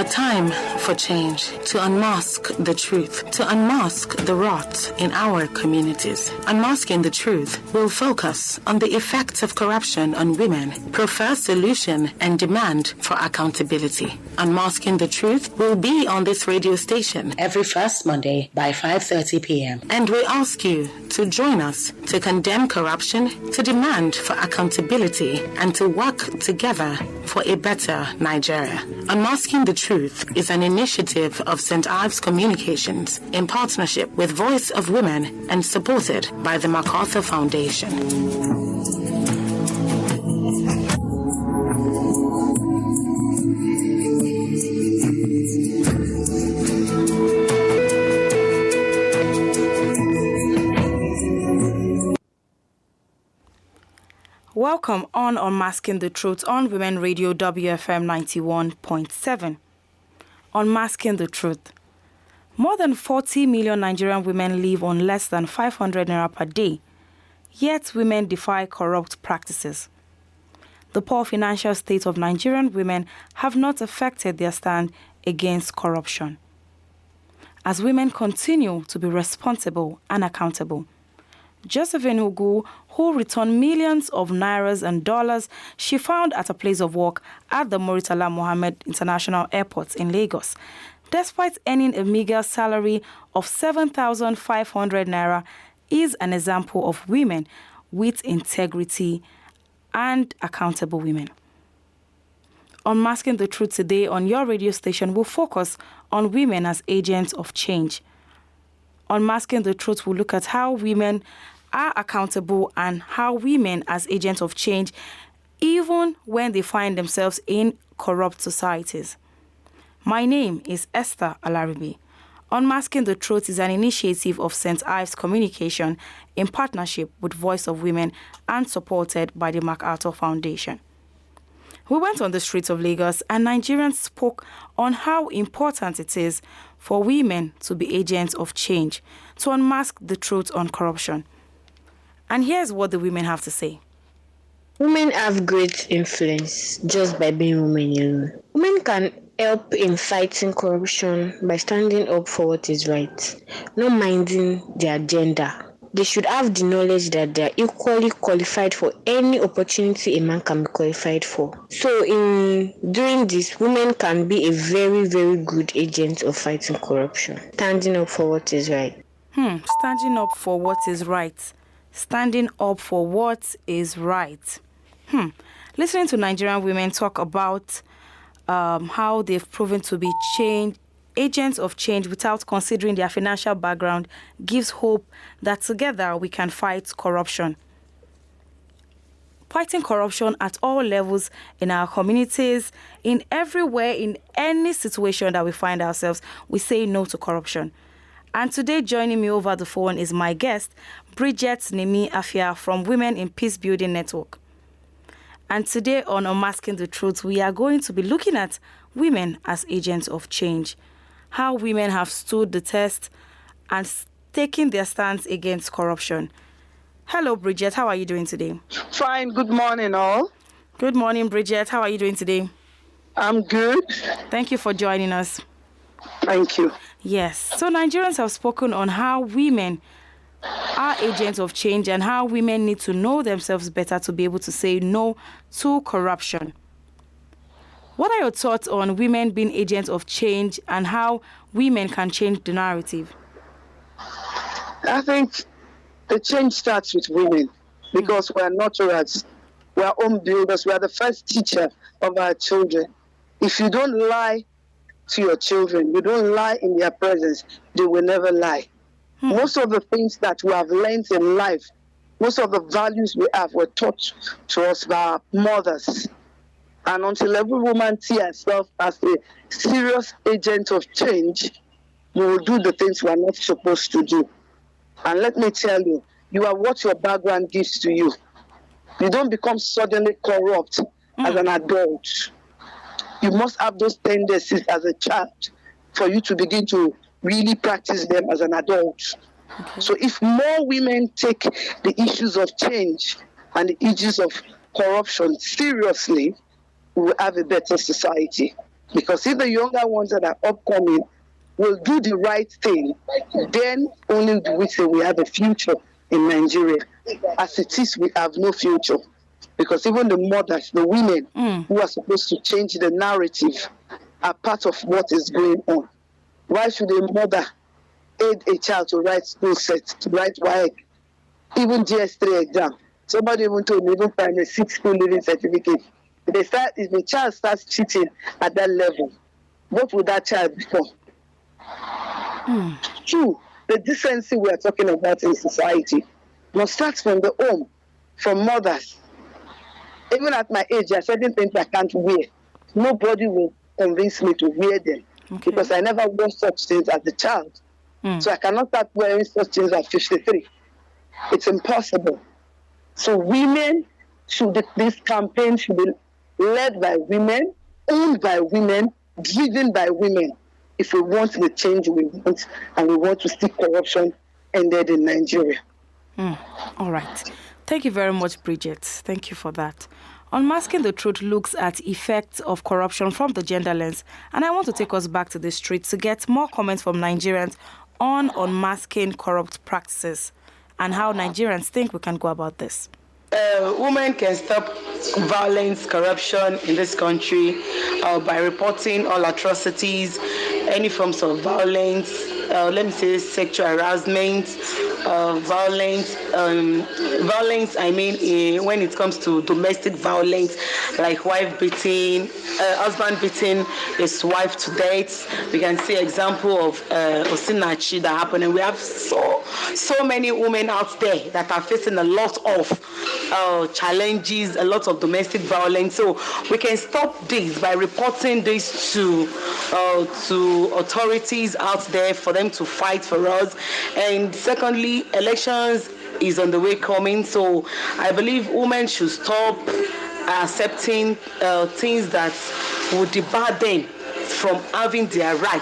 time for change, to unmask the truth, to unmask the rot in our communities. Unmasking the Truth will focus on the effects of corruption on women, prefer solution and demand for accountability. Unmasking the Truth will be on this radio station every first Monday by 5:30 p.m. And we ask you to join us to condemn corruption, to demand for accountability, and to work together for a better Nigeria. Unmasking the Truth is an initiative of St. Ives Communications in partnership with Voice of Women and supported by the MacArthur Foundation. Welcome on Unmasking the Truth on Women Radio WFM 91.7. Unmasking the Truth. More than 40 million Nigerian women live on less than 500 naira per day, yet women defy corrupt practices. The poor financial state of Nigerian women have not affected their stand against corruption. As women continue to be responsible and accountable, Josephine Ugu, who returned millions of nairas and dollars she found at a place of work at the Muritala Mohammed International Airport in Lagos, despite earning a meager salary of 7,500 naira, is an example of women with integrity and accountable women. Unmasking the Truth today on your radio station will focus on women as agents of change. Unmasking the Truth will look at how women are accountable and how women as agents of change, even when they find themselves in corrupt societies. My name is Esther Alaribe. Unmasking the Truth is an initiative of St. Ives Communication in partnership with Voice of Women and supported by the MacArthur Foundation. We went on the streets of Lagos and Nigerians spoke on how important it is for women to be agents of change, to unmask the truth on corruption. And here's what the women have to say. Women have great influence just by being women alone. Women can help in fighting corruption by standing up for what is right, not minding their gender. They should have the knowledge that they are equally qualified for any opportunity a man can be qualified for. So in doing this, women can be a very, very good agent of fighting corruption, standing up for what is right. Standing up for what is right. Standing up for what is right. Listening to Nigerian women talk about how they've proven to be agents of change without considering their financial background gives hope that together we can fight corruption. Fighting corruption at all levels in our communities, in everywhere, in any situation that we find ourselves, we say no to corruption. And today joining me over the phone is my guest, Bridget Nemi Afia from Women in Peace Building Network. And today on Unmasking the Truth, we are going to be looking at women as agents of change, how women have stood the test and taken their stance against corruption. Hello, Bridget. How are you doing today? Fine. Good morning, all. Good morning, Bridget. How are you doing today? I'm good. Thank you for joining us. Thank you. Yes. So Nigerians have spoken on how women are agents of change and how women need to know themselves better to be able to say no to corruption. What are your thoughts on women being agents of change and how women can change the narrative? I think the change starts with women because we are nurturers, we are home builders, we are the first teacher of our children. If you don't lie to your children, you don't lie in their presence, they will never lie. Most of the things that we have learned in life, most of the values we have were taught to us by our mothers. And until every woman sees herself as a serious agent of change, we will do the things we are not supposed to do. And let me tell you, you are what your background gives to you. You don't become suddenly corrupt as an adult. You must have those tendencies as a child for you to begin to really practice them as an adult. Okay. So if more women take the issues of change and the issues of corruption seriously, we will have a better society. Because if the younger ones that are upcoming will do the right thing, then only do we say we have a future in Nigeria. As it is, we have no future. Because even the mothers, the women who are supposed to change the narrative are part of what is going on. Why should a mother aid a child to write school set, to write WAEC, even GS3 exam? Somebody even told me, even primary 6 school living certificate. If the child starts cheating at that level, what would that child become? Two, the decency we are talking about in society must start from the home, from mothers. Even at my age, there are certain things I can't wear. Nobody will convince me to wear them because I never wore such things as a child. So I cannot start wearing such things at 53. It's impossible. So this campaign should be led by women, owned by women, driven by women, if we want the change we want and we want to see corruption ended in Nigeria. All right. Thank you very much, Bridget. Thank you for that. Unmasking the Truth looks at effects of corruption from the gender lens, and I want to take us back to the streets to get more comments from Nigerians on unmasking corrupt practices and how Nigerians think we can go about this. Women can stop violence, corruption in this country by reporting all atrocities, any forms of violence, let me say sexual harassment, violence, I mean when it comes to domestic violence, like wife beating, husband beating his wife to death. We can see example of Osinachi that happened, and we have so many women out there that are facing a lot of challenges, a lot of domestic violence. So we can stop this by reporting this to authorities out there for them to fight for us. And secondly, elections is on the way coming, so I believe women should stop accepting things that would debar them from having their right.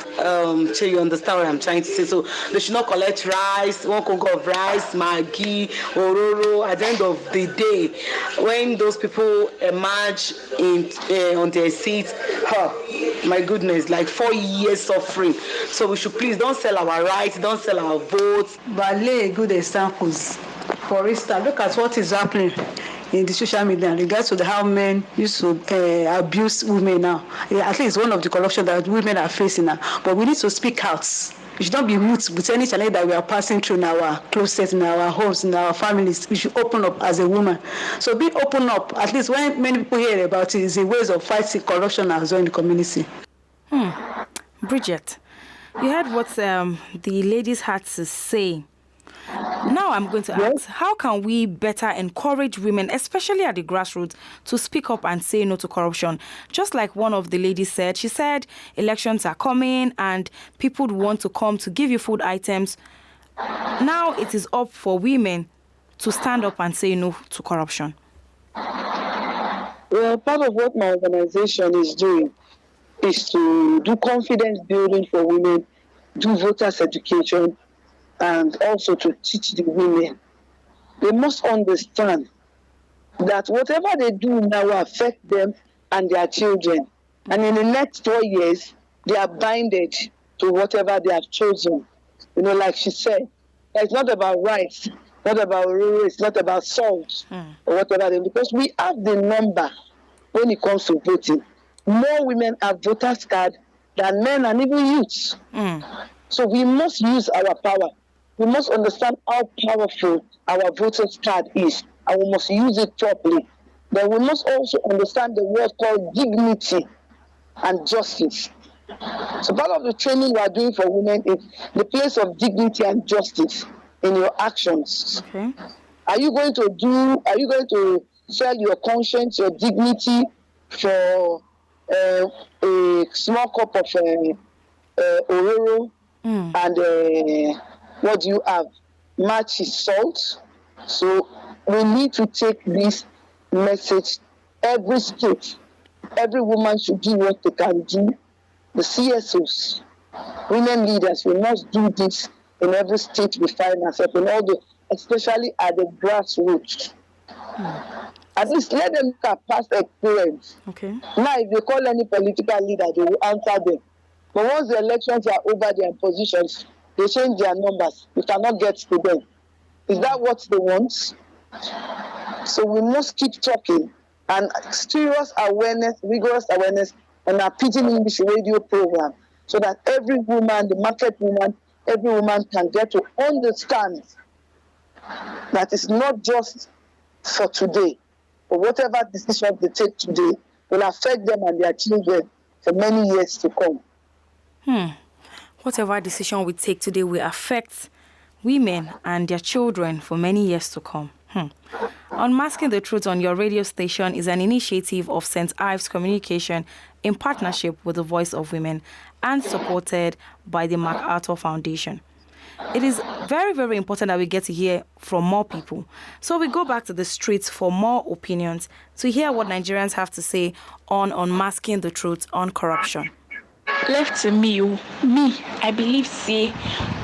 So you understand what I'm trying to say. So they should not collect rice, 1 congo of rice, Maggi, Ororo. At the end of the day, when those people emerge on their seats, my goodness, like 4 years suffering. So we should please don't sell our rights, don't sell our votes. But lay good examples. For instance, look at what is happening in the social media in regards to how men used to abuse women now. I think it's one of the corruption that women are facing now. But we need to speak out. We should not be mute with any challenge that we are passing through in our closets, in our homes, in our families. We should open up as a woman. So be open up. At least when many people hear about it, it's a ways of fighting corruption as well in the community. Bridget, you heard what the ladies had to say. Now I'm going to ask, how can we better encourage women, especially at the grassroots, to speak up and say no to corruption? Just like one of the ladies said, she said elections are coming and people want to come to give you food items. Now it is up for women to stand up and say no to corruption. Well, part of what my organization is doing is to do confidence building for women, do voters education, and also to teach the women. They must understand that whatever they do now will affect them and their children. And in the next 4 years, they are binded to whatever they have chosen. You know, like she said, it's not about rice, not about rural, it's not about salt or whatever. Because we have the number when it comes to voting. More women have voters card than men and even youths. So we must use our power. We must understand how powerful our voters card is, and we must use it properly. But we must also understand the word called dignity and justice. So part of the training we are doing for women is the place of dignity and justice in your actions. Okay. Are you going to sell your conscience, your dignity for a small cup of Ororo and what do you have? Match is salt. So we need to take this message. Every state, every woman should do what they can do. The CSOs, women leaders, we must do this in every state we find ourselves, in all the, especially at the grassroots. At At least let them look at past experience. Okay. Now, if they call any political leader, they will answer them. But once the elections are over, their positions, they change their numbers. You cannot get to them. Is that what they want? So we must keep talking and serious awareness, rigorous awareness on our Pidgin English radio program, so that every woman, the market woman, every woman can get to understand that it's not just for today, but whatever decision they take today will affect them and their children for many years to come. Whatever decision we take today will affect women and their children for many years to come. Unmasking the Truth on your radio station is an initiative of St. Ives Communication in partnership with the Voice of Women and supported by the MacArthur Foundation. It is very, very important that we get to hear from more people. So we go back to the streets for more opinions to hear what Nigerians have to say on Unmasking the Truth on corruption. Left to me, I believe say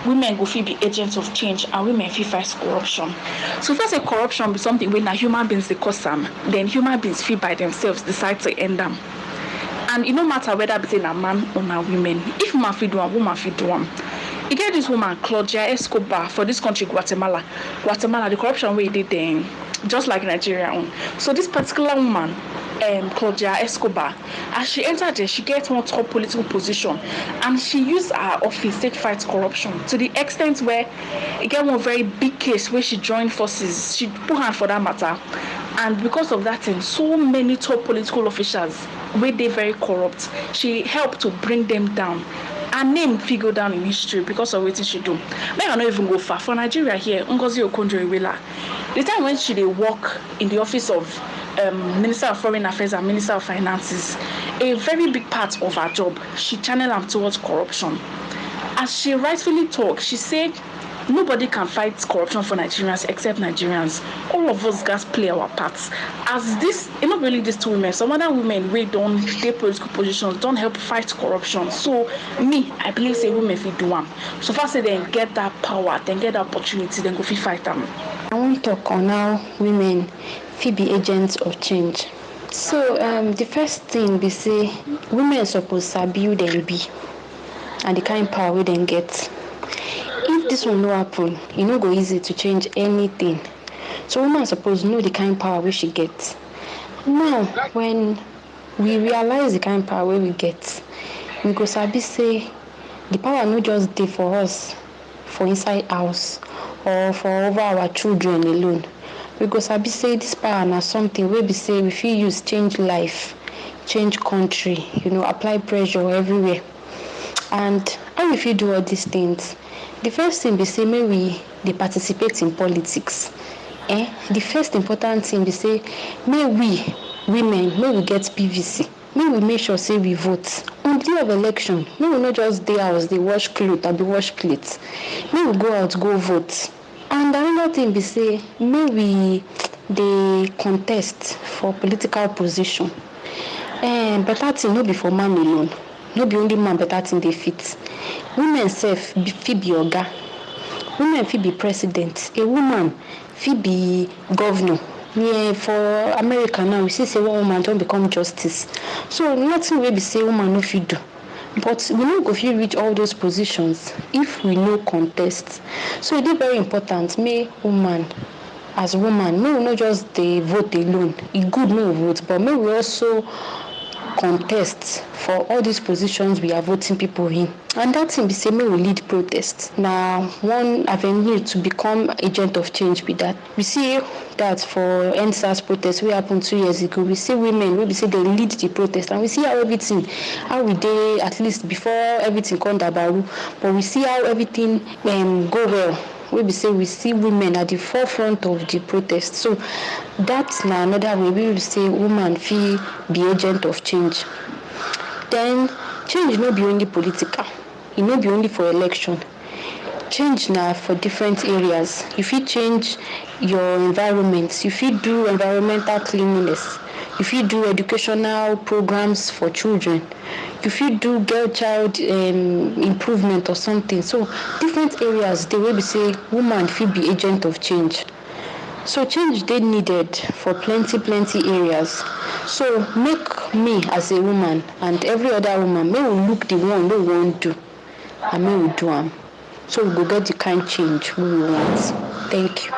women go fit be agents of change and women fit fight corruption. So first, corruption be something when human beings they cause them, then human beings fit by themselves decide to end them. And it no matter whether between a man or a woman, if man fit do one, woman fit do one. You get this woman Claudia Escobar for this country Guatemala, the corruption way they did just like Nigeria. So this particular woman, Claudia Escobar, as she entered there, she gets one top political position, and she used her office to fight corruption to the extent where it got one very big case where she joined forces. She put hand for that matter, and because of that thing, so many top political officials where they very corrupt, she helped to bring them down. Her name figure down in history because of what she do. May I not even go far. For Nigeria here, Ngozi Okonjo-Iweala, the time when she work in the office of Minister of Foreign Affairs and Minister of Finances, a very big part of her job, she channeled them towards corruption. As she rightfully talked, she said, nobody can fight corruption for Nigerians except Nigerians. All of us guys play our parts. As this, not really these two women, some other women we don't take political positions, don't help fight corruption. So me, I believe say women fit do one. So far say they get that power, then get that opportunity, then go fit fight them. I want to talk on how women fit be agents of change. So the first thing we say, women suppose sabi who dem be and the kind power we dem get. If this will not happen, it no go easy to change anything. So women suppose know the kind power we she get. Now, when we realize the kind power we get, we go sabi say the power no just dey for us, for inside house, or for over our children alone. We go sabi say this power na something wey be say we fit use change life, change country, apply pressure everywhere. And how we fit do all these things? The first thing be say may we dey participate in politics. The first important thing be say may we women may we get PVC. May we make sure say we vote on the day of election. May we not just dey house dey wash clothes or dey wash plates. May we go out go vote. And another thing be say may we dey contest for political position. Better thing no be for man alone. No be only man better thing dey fit. Women sef fit be oga. Women fit be president. A woman fit be governor. Yeah, for America now, we see say one woman don't become justice. So nothing wey be say woman no fit do. But we no go fit reach all those positions if we no contest. So it is very important. May woman, as woman, may we not just dey vote alone. It good no vote, but may we also contest for all these positions we are voting people in. And that thing be say may we lead protests. Now one avenue to become agent of change be that. We see that for NSAS protest we happened 2 years ago. We see women we say they lead the protest, and we see how we dey at least before everything come dabaru, but we see how everything go well. We see women at the forefront of the protest. So that's now another way we will say woman fit be agent of change. Then change no be only political. It no be only for election. Change now for different areas. You fit change your environment. You fit do environmental cleanliness. You fit do educational programs for children. You fit do girl-child improvement or something. So different areas, the way we say woman fit be agent of change. So change dey needed for plenty areas. So make me as a woman and every other woman, may we look the one wey we wan do and may we do am. So we go get the kind change we want. Thank you.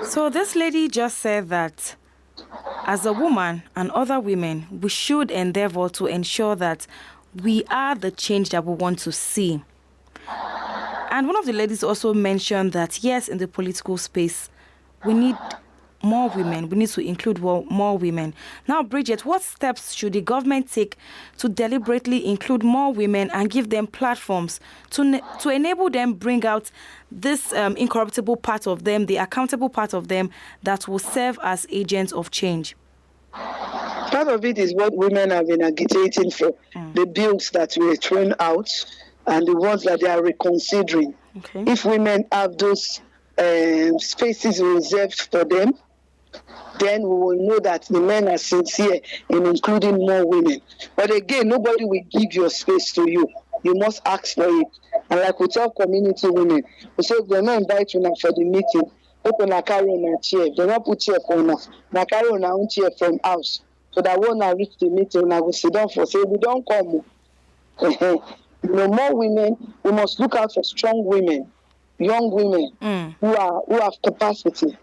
So this lady just said that as a woman and other women, we should endeavor to ensure that we are the change that we want to see. And one of the ladies also mentioned that, yes, in the political space, we need more women. We need to include more women. Now, Bridget, what steps should the government take to deliberately include more women and give them platforms to enable them bring out this incorruptible part of them, the accountable part of them that will serve as agents of change? Part of it is what women have been agitating for, the bills that were thrown out and the ones that they are reconsidering. Okay. If women have those spaces reserved for them, then we will know that the men are sincere in including more women. But again, nobody will give your space to you. You must ask for it. And like we tell community women, we say if they're not invite you for the meeting, open a carry on a chair. They not put chair for us. Now carry on our own chair from house. So that when I reach the meeting, I will sit down for say we don't come. More women, we must look out for strong women, young women who have capacity.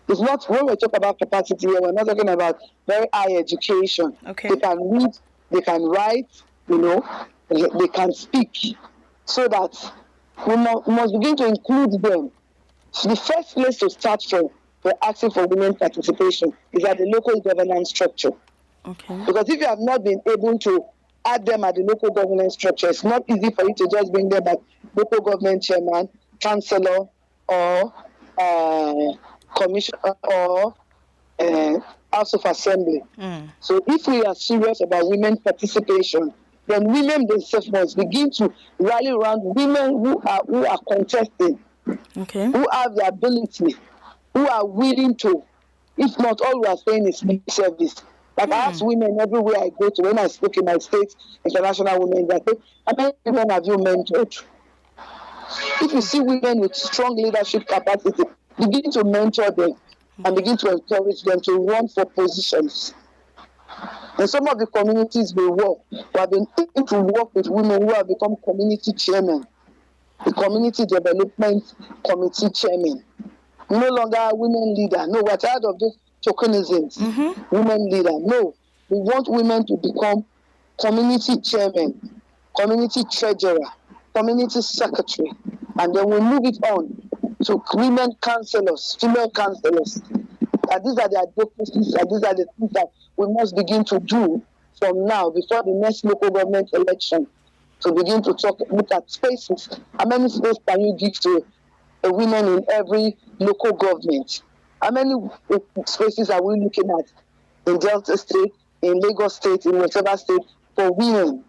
It's not, when we talk about capacity here, we're not talking about very high education. Okay. They can read, they can write, they can speak. So that we must begin to include them. So the first place to start from for asking for women participation is at the local governance structure. Okay. Because if you have not been able to add them at the local governance structure, it's not easy for you to just bring them as local government chairman, councillor, or commission or House of Assembly. So if we are serious about women participation, then women themselves must begin to rally around women who are contesting, who have the ability, who are willing to. If not, all we are saying is lip service. Like I ask women everywhere I go to, when I speak in my state, international women, I say, how many women have you mentored? If you see women with strong leadership capacity, begin to mentor them and begin to encourage them to run for positions. In some of the communities we work, we have been able to work with women who have become community chairmen, the community development committee chairman. No longer women leader. No, we're tired of this tokenisms. Women leader. No, we want women to become community chairman, community treasurer, community secretary, and then we move it on to women councillors, female councillors. And these are the advocacies, and these are the things that we must begin to do from now before the next local government election, to begin to look at spaces. How many spaces can you give to a woman in every local government? How many spaces are we looking at in Delta State, in Lagos State, in whatever state for women?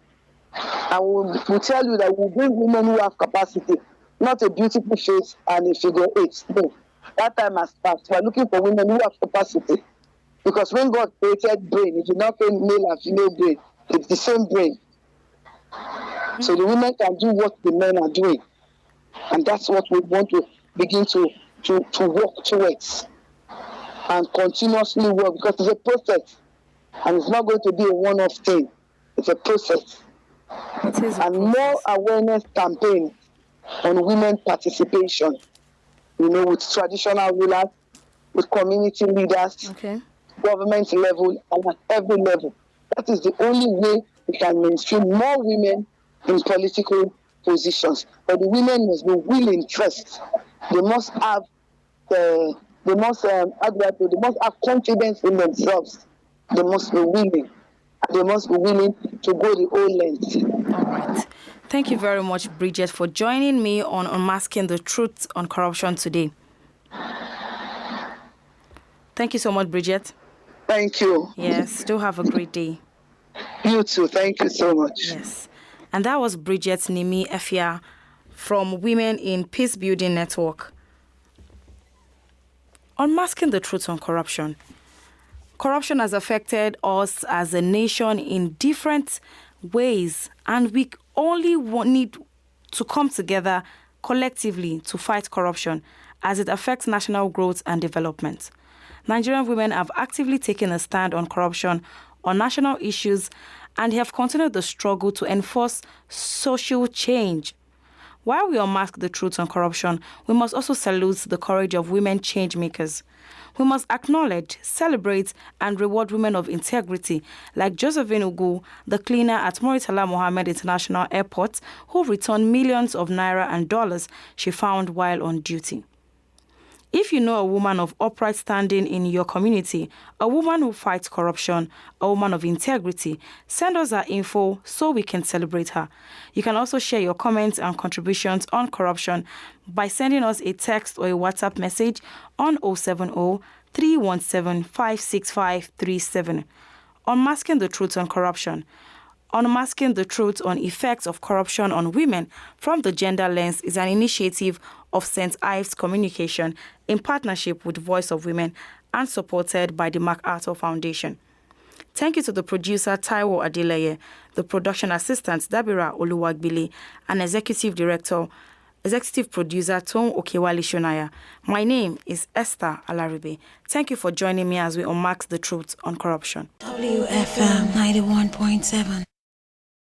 And we'll tell you that we'll bring women who have capacity, not a beautiful face and a figure eight. No, that time has passed. We're looking for women who have capacity. Because when God created brain, it did not create male and female brain. It's the same brain. So the women can do what the men are doing. And that's what we want to begin to work towards. And continuously work, because it's a process. And it's not going to be a one-off thing. It's a process. And more awareness campaigns on women participation, with traditional rulers, with community leaders, government level, and at every level. That is the only way we can mainstream more women in political positions. But the women must be willing first. They must have they must have confidence in themselves. They must be willing. They must be willing to go the whole length. All right. Thank you very much, Bridget, for joining me on Unmasking the Truth on Corruption today. Thank you so much, Bridget. Thank you. Yes, do have a great day. You too. Thank you so much. Yes. And that was Bridget Nimi Efia from Women in Peace Building Network. Unmasking the Truth on Corruption. Corruption has affected us as a nation in different ways, and we only need to come together collectively to fight corruption. as it affects national growth and development. Nigerian women have actively taken a stand on corruption, on national issues, and have continued the struggle to enforce social change. While we unmask the truth on corruption, we must also salute the courage of women change makers. We must acknowledge, celebrate, and reward women of integrity like Josephine Ugu, the cleaner at Muritala Mohammed International Airport, who returned millions of naira and dollars she found while on duty. If you know a woman of upright standing in your community, a woman who fights corruption, a woman of integrity, send us her info so we can celebrate her. You can also share your comments and contributions on corruption by sending us a text or a WhatsApp message on 070-317-56537. Unmasking the Truth on Corruption. Unmasking the Truth on Effects of Corruption on Women from the Gender Lens is an initiative of St. Ives Communication in partnership with Voice of Women and supported by the MacArthur Foundation. Thank you to the producer Taiwo Adeleye, the production assistant Dabira Oluwagbili, and executive producer Tom Okewali Shonaya. My name is Esther Alaribe. Thank you for joining me as we unmask the truth on corruption. WFM 91.7